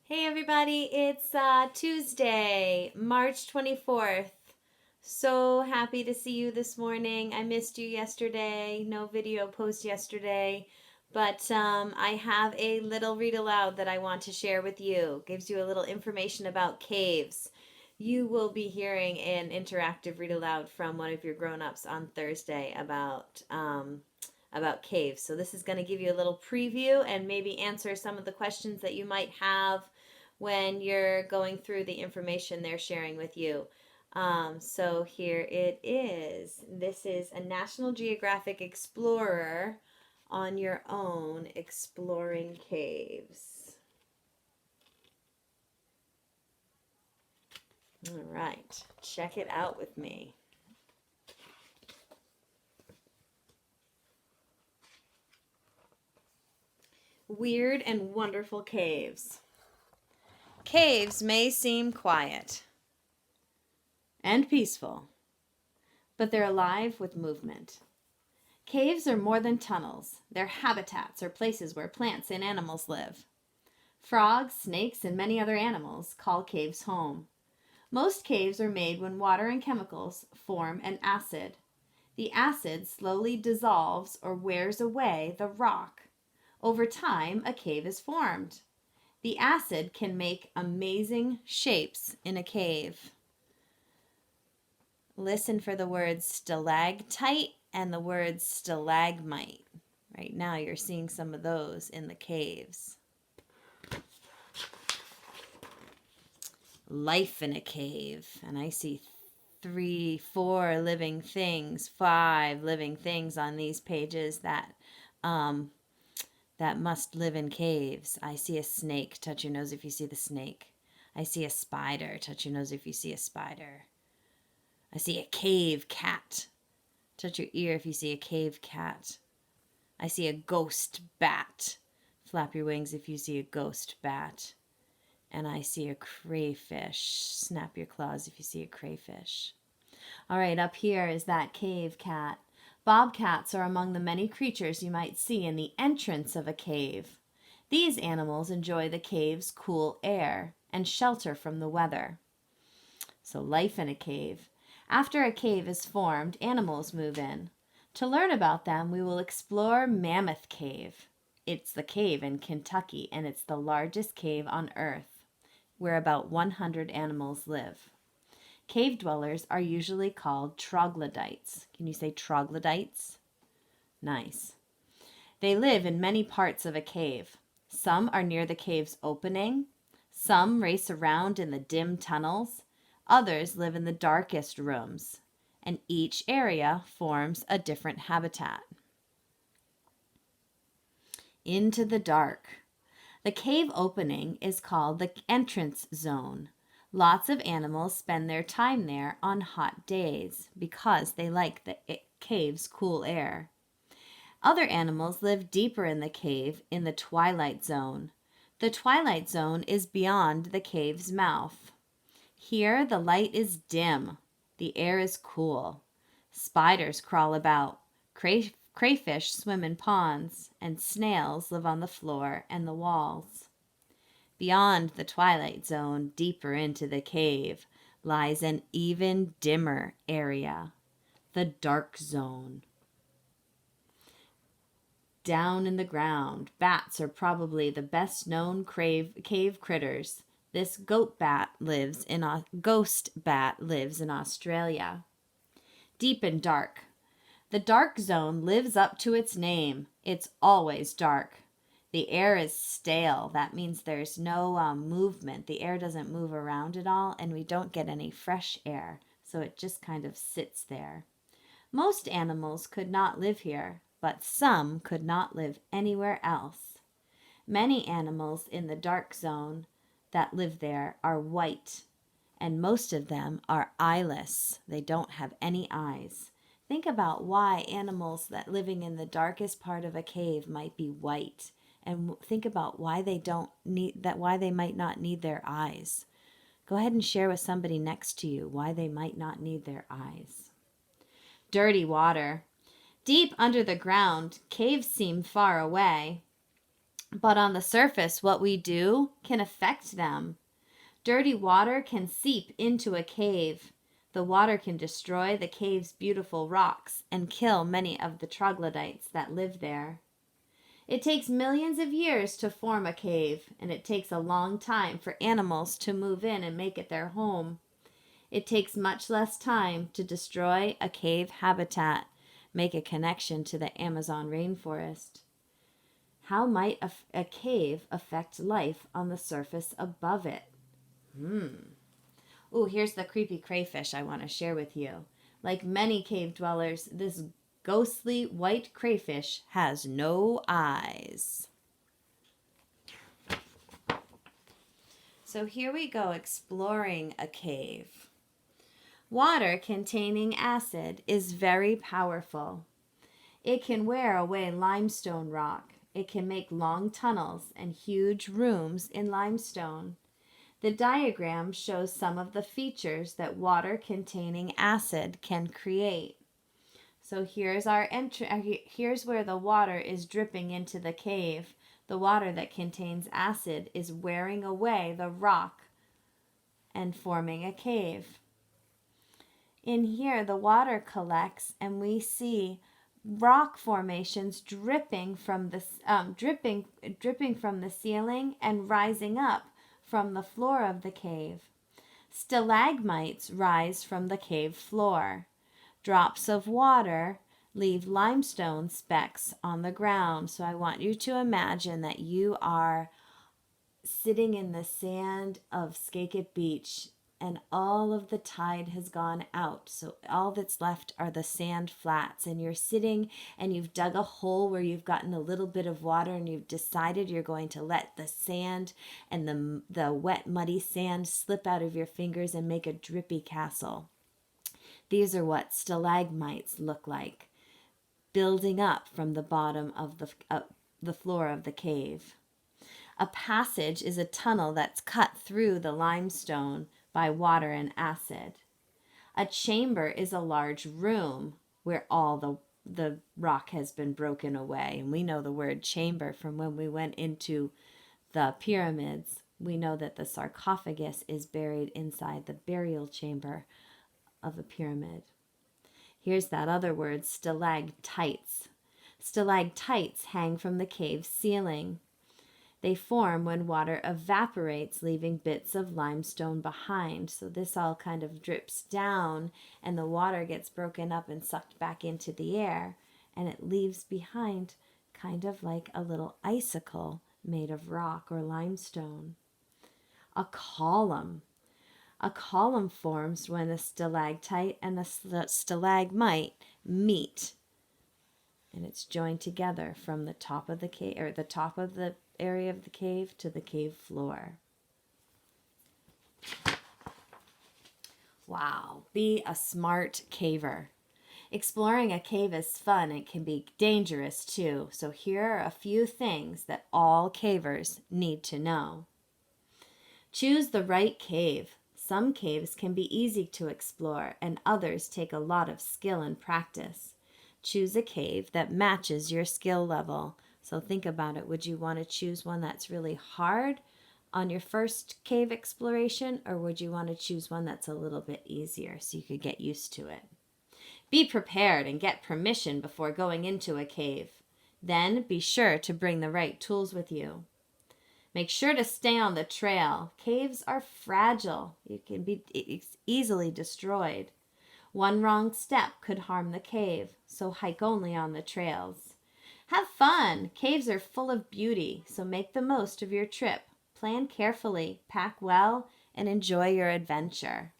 Hey everybody, it's Tuesday, March 24th. So happy to see you this morning. I missed you yesterday. No video post yesterday, but I have a little read aloud that I want to share with you. Gives you a little information about caves. You will be hearing an interactive read aloud from one of your grown-ups on Thursday about caves. So this is going to give you a little preview and maybe answer some of the questions that you might have when you're going through the information they're sharing with you. So here it is. This is a National Geographic Explorer on your own exploring caves. All right, check it out with me. Weird and wonderful caves. Caves may seem quiet and peaceful, but they're alive with movement. Caves are more than tunnels. They're habitats or places where plants and animals live. Frogs, snakes, and many other animals call caves home. Most caves are made when water and chemicals form an acid. The acid slowly dissolves or wears away the rock. Over time, a cave is formed. The acid can make amazing shapes in a cave. Listen for the words stalactite and the words stalagmite. Right now you're seeing some of those in the caves. Life in a cave. And I see 3, 4 living things, 5 living things on these pages that must live in caves. I see a snake. Touch your nose if you see the snake. I see a spider. Touch your nose if you see a spider. I see a cave cat. Touch your ear if you see a cave cat. I see a ghost bat. Flap your wings if you see a ghost bat. And I see a crayfish. Snap your claws if you see a crayfish. All right, up here is that cave cat. Bobcats are among the many creatures you might see in the entrance of a cave. These animals enjoy the cave's cool air and shelter from the weather. So life in a cave. After a cave is formed, animals move in. To learn about them, we will explore Mammoth Cave. It's the cave in Kentucky, and it's the largest cave on Earth, where about 100 animals live. Cave dwellers are usually called troglodytes. Can you say troglodytes? Nice. They live in many parts of a cave. Some are near the cave's opening. Some race around in the dim tunnels. Others live in the darkest rooms, and each area forms a different habitat. Into the dark. The cave opening is called the entrance zone. Lots of animals spend their time there on hot days because they like the cave's cool air. Other animals live deeper in the cave in the twilight zone. The twilight zone is beyond the cave's mouth. Here the light is dim. The air is cool. Spiders crawl about. Crayfish swim in ponds, and snails live on the floor and the walls. Beyond the twilight zone, deeper into the cave, lies an even dimmer area, the dark zone. Down in the ground, bats are probably the best known cave critters. This ghost bat lives in Australia. Deep and dark. The dark zone lives up to its name. It's always dark. The air is stale. That means there's no movement. The air doesn't move around at all, and we don't get any fresh air. So it just kind of sits there. Most animals could not live here, but some could not live anywhere else. Many animals in the dark zone that live there are white, and most of them are eyeless. They don't have any eyes. Think about why animals that living in the darkest part of a cave might be white, and think about why they might not need their eyes. Go ahead and share with somebody next to you why they might not need their eyes. Dirty water. Deep under the ground, caves seem far away. But on the surface, what we do can affect them. Dirty water can seep into a cave. The water can destroy the cave's beautiful rocks and kill many of the troglodytes that live there. It takes millions of years to form a cave, and it takes a long time for animals to move in and make it their home. It takes much less time to destroy a cave habitat, make a connection to the Amazon rainforest. How might a cave affect life on the surface above it? Ooh, here's the creepy crayfish I want to share with you. Like many cave dwellers, this ghostly white crayfish has no eyes. So here we go exploring a cave. Water containing acid is very powerful. It can wear away limestone rock. It can make long tunnels and huge rooms in limestone. The diagram shows some of the features that water containing acid can create. So here's our here's where the water is dripping into the cave. The water that contains acid is wearing away the rock and forming a cave. In here, the water collects, and we see rock formations dripping from the dripping from the ceiling and rising up from the floor of the cave. Stalagmites rise from the cave floor. Drops of water leave limestone specks on the ground. So I want you to imagine that you are sitting in the sand of Skakit Beach and all of the tide has gone out. So all that's left are the sand flats, and you're sitting and you've dug a hole where you've gotten a little bit of water, and you've decided you're going to let the sand and the wet muddy sand slip out of your fingers and make a drippy castle. These are what stalagmites look like, building up from the bottom of the floor of the cave. A passage is a tunnel that's cut through the limestone by water and acid. A chamber is a large room where all the rock has been broken away. And we know the word chamber from when we went into the pyramids. We know that the sarcophagus is buried inside the burial chamber of a pyramid. Here's that other word, stalactites. Stalactites hang from the cave ceiling. They form when water evaporates, leaving bits of limestone behind. So this all kind of drips down, and the water gets broken up and sucked back into the air, and it leaves behind kind of like a little icicle made of rock or limestone. A column. A column forms when a stalactite and a stalagmite meet, and it's joined together from the top of the cave, or the top of the area of the cave, to the cave floor. Wow, be a smart caver. Exploring a cave is fun. It can be dangerous too. So here are a few things that all cavers need to know. Choose the right cave. Some caves can be easy to explore, and others take a lot of skill and practice. Choose a cave that matches your skill level. So think about it. Would you want to choose one that's really hard on your first cave exploration, or would you want to choose one that's a little bit easier so you could get used to it? Be prepared and get permission before going into a cave. Then be sure to bring the right tools with you. Make sure to stay on the trail. Caves are fragile. You can be easily destroyed. One wrong step could harm the cave, so hike only on the trails. Have fun. Caves are full of beauty, so make the most of your trip. Plan carefully, pack well, and enjoy your adventure.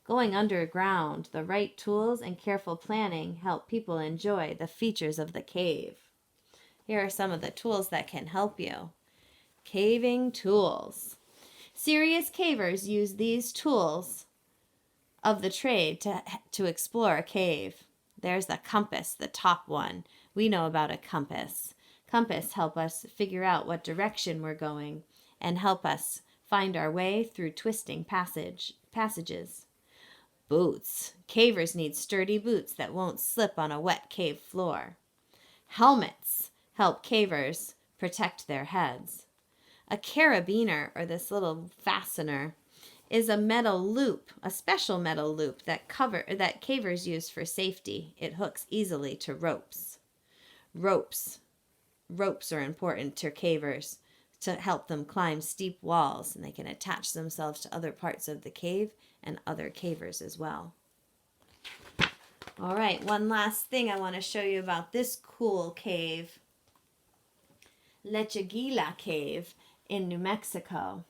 Going underground, the right tools and careful planning help people enjoy the features of the cave. Here are some of the tools that can help you. Caving tools. Serious cavers use these tools of the trade to explore a cave. There's the compass, the top one. We know about a compass. Compass help us figure out what direction we're going and help us find our way through twisting passages. Boots. Cavers need sturdy boots that won't slip on a wet cave floor. Helmets help cavers protect their heads. A carabiner, or this little fastener, is a metal loop, a special metal loop that cavers use for safety. It hooks easily to ropes. Ropes are important to cavers to help them climb steep walls, and they can attach themselves to other parts of the cave and other cavers as well. All right, one last thing I want to show you about this cool cave. Lechuguilla Cave in New Mexico.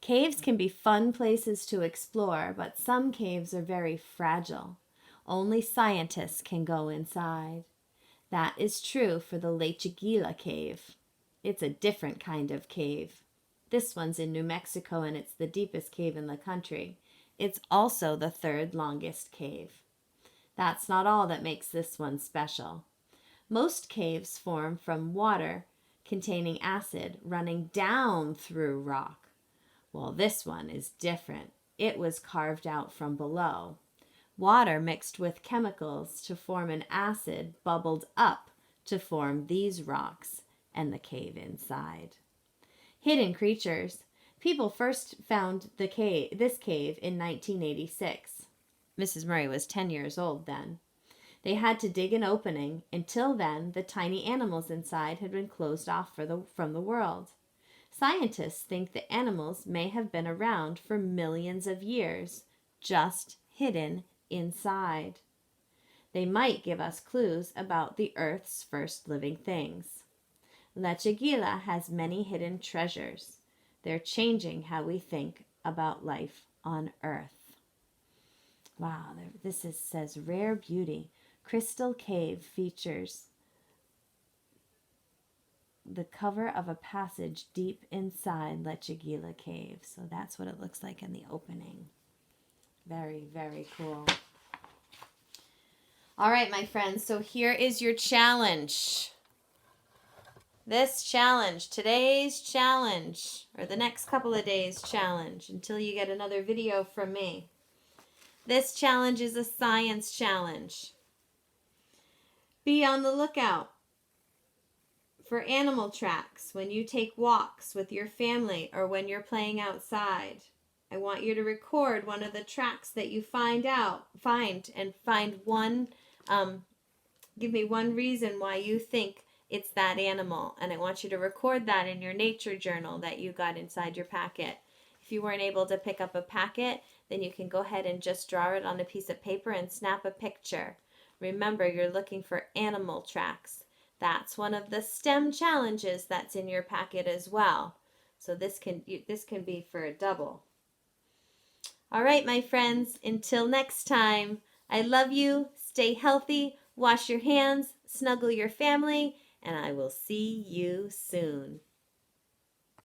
Caves can be fun places to explore, but some caves are very fragile. Only scientists can go inside. That is true for the Lechuguilla Cave. It's a different kind of cave. This one's in New Mexico, and it's the deepest cave in the country. It's also the third longest cave. That's not all that makes this one special. Most caves form from water containing acid running down through rock. Well, this one is different. It was carved out from below. Water mixed with chemicals to form an acid bubbled up to form these rocks and the cave inside. Hidden creatures. People first found this cave in 1986. Mrs. Murray was 10 years old then. They had to dig an opening. Until then, the tiny animals inside had been closed off from the world. Scientists think the animals may have been around for millions of years, just hidden inside. They might give us clues about the Earth's first living things. Lechuguilla has many hidden treasures. They're changing how we think about life on Earth. Wow, this says Rare Beauty. Crystal Cave features the cover of a passage deep inside Lechuguilla Cave. So that's what it looks like in the opening. Very, very cool. All right, my friends, so here is your challenge. This challenge, today's challenge, or the next couple of days challenge, until you get another video from me. This challenge is a science challenge. Be on the lookout for animal tracks when you take walks with your family or when you're playing outside. I want you to record one of the tracks that you find one, give me one reason why you think it's that animal. And I want you to record that in your nature journal that you got inside your packet. If you weren't able to pick up a packet, then you can go ahead and just draw it on a piece of paper and snap a picture. Remember, you're looking for animal tracks. That's one of the STEM challenges that's in your packet as well. So this can be for a double. All right, my friends, until next time, I love you. Stay healthy, wash your hands, snuggle your family, and I will see you soon.